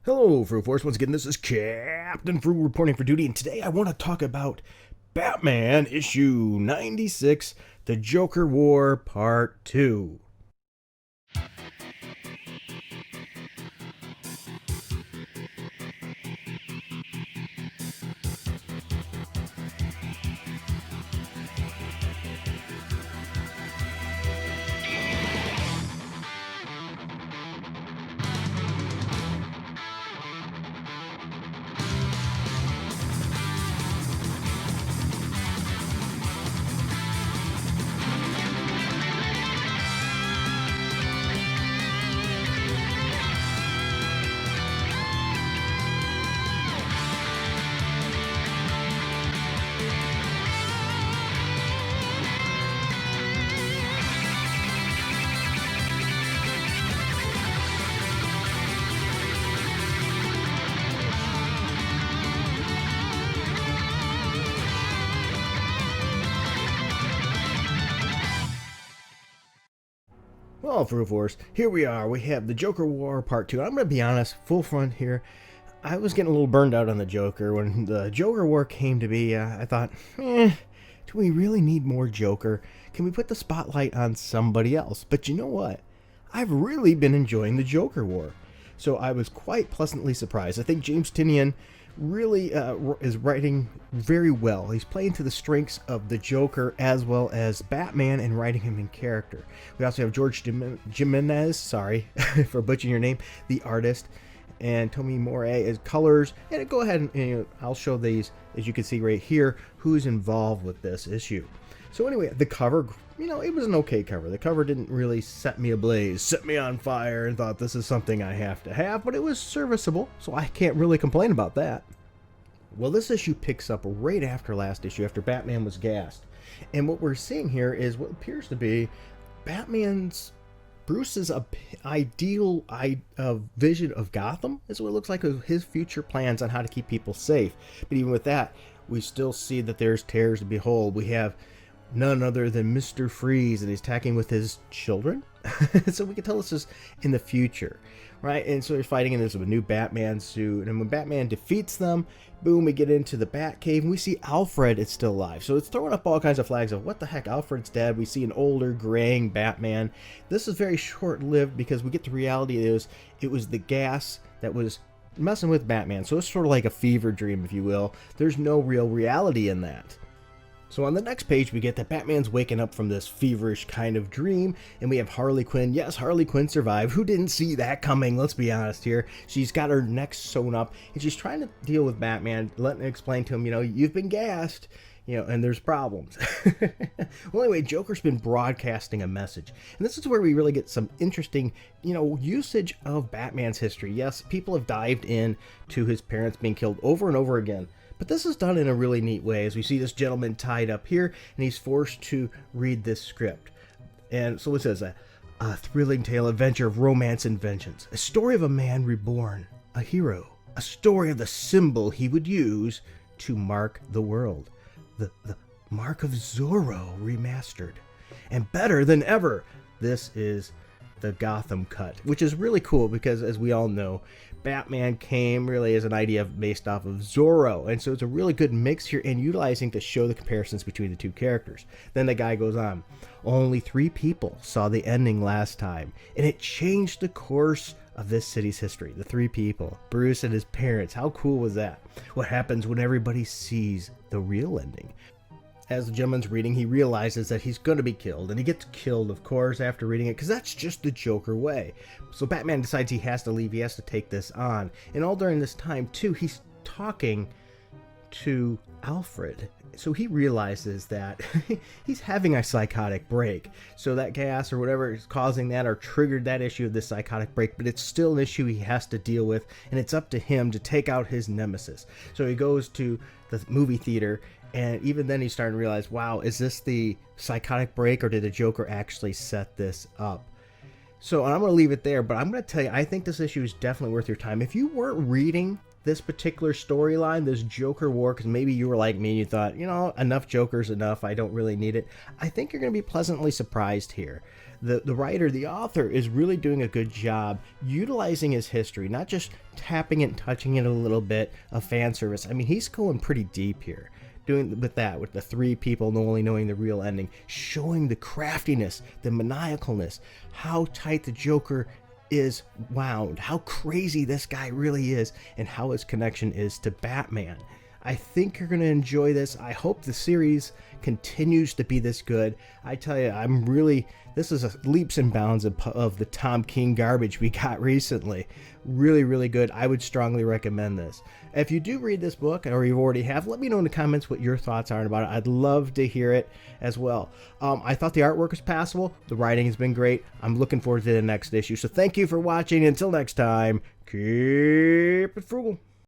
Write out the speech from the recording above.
Hello, Fruit Force. Once again, this is Captain Fruit reporting for duty, and today I want to talk about Batman issue 96, The Joker War Part 2. Well, Fruit Force, here we are. We have The Joker War Part 2. I'm going to be honest, full front here. I was getting a little burned out on the Joker. When the Joker War came to be, I thought, do we really need more Joker? Can we put the spotlight on somebody else? But you know what? I've really been enjoying the Joker War. So I was quite pleasantly surprised. I think James Tynion really is writing very well. He's playing to the strengths of the Joker as well as Batman and writing him in character. We also have George Jimenez, sorry for butchering your name, the artist, and Tommy Moret as colors. And go ahead and I'll show these, as you can see right here, who's involved with this issue. So anyway, the cover, it was an okay cover. The cover didn't really set me ablaze, set me on fire, and thought this is something I have to have, but it was serviceable, so I can't really complain about that. Well, this issue picks up right after last issue, after Batman was gassed. And what we're seeing here is what appears to be Bruce's ideal vision of Gotham, is what it looks like, of his future plans on how to keep people safe. But even with that, we still see that there's terrors to behold. We have none other than Mr. Freeze, and he's attacking with his children. So we can tell this is in the future, right? And so he's fighting in this with a new Batman suit, and when Batman defeats them, boom, we get into the Batcave, and we see Alfred is still alive. So it's throwing up all kinds of flags of what the heck, Alfred's dead. We see an older, graying Batman. This is very short-lived because we get the reality is it was the gas that was messing with Batman. So it's sort of like a fever dream, if you will. There's no real reality in that. So on the next page, we get that Batman's waking up from this feverish kind of dream, and we have Harley Quinn. Yes, Harley Quinn survived. Who didn't see that coming? Let's be honest here. She's got her neck sewn up, and she's trying to deal with Batman, letting him explain to him, you've been gassed, and there's problems. Well, anyway, Joker's been broadcasting a message, and this is where we really get some interesting, usage of Batman's history. Yes, people have dived in to his parents being killed over and over again. But this is done in a really neat way, as we see this gentleman tied up here, and he's forced to read this script. And so it says, a thrilling tale, adventure of romance and vengeance, a story of a man reborn, a hero, a story of the symbol he would use to mark the world. The Mark of Zorro remastered. And better than ever, this is the Gotham cut, which is really cool because, as we all know, Batman came really as an idea based off of Zorro, and so it's a really good mix here and utilizing to show the comparisons between the two characters. Then the guy goes on, only 3 people saw the ending last time, and it changed the course of this city's history. The 3 people, Bruce and his parents. How cool was that? What happens when everybody sees the real ending? As the gentleman's reading, he realizes that he's going to be killed, and he gets killed, of course, after reading it, because that's just the Joker way. So Batman decides he has to leave, he has to take this on, and all during this time, too, he's talking to Alfred. So he realizes that he's having a psychotic break. So that gas or whatever is causing that or triggered that issue of this psychotic break, but it's still an issue he has to deal with, and it's up to him to take out his nemesis. So he goes to the movie theater, and even then he's starting to realize, wow, is this the psychotic break, or did the Joker actually set this up? So I'm going to leave it there, but I'm going to tell you, I think this issue is definitely worth your time. If you weren't reading this particular storyline, this Joker War, because maybe you were like me and you thought, enough Joker's enough, I don't really need it, I think you're going to be pleasantly surprised here. The writer, the author, is really doing a good job utilizing his history, not just tapping it and touching it a little bit of fan service. I mean, he's going pretty deep here. Doing with that, with the three people only knowing the real ending, showing the craftiness, the maniacalness, how tight the Joker is wound, how crazy this guy really is, and how his connection is to Batman. I think you're going to enjoy this. I hope the series continues to be this good. I tell you, this is a leaps and bounds of the Tom King garbage we got recently. Really, really good. I would strongly recommend this. If you do read this book, or you already have, let me know in the comments what your thoughts are about it. I'd love to hear it as well. I thought the artwork was passable. The writing has been great. I'm looking forward to the next issue. So thank you for watching. Until next time, keep it frugal.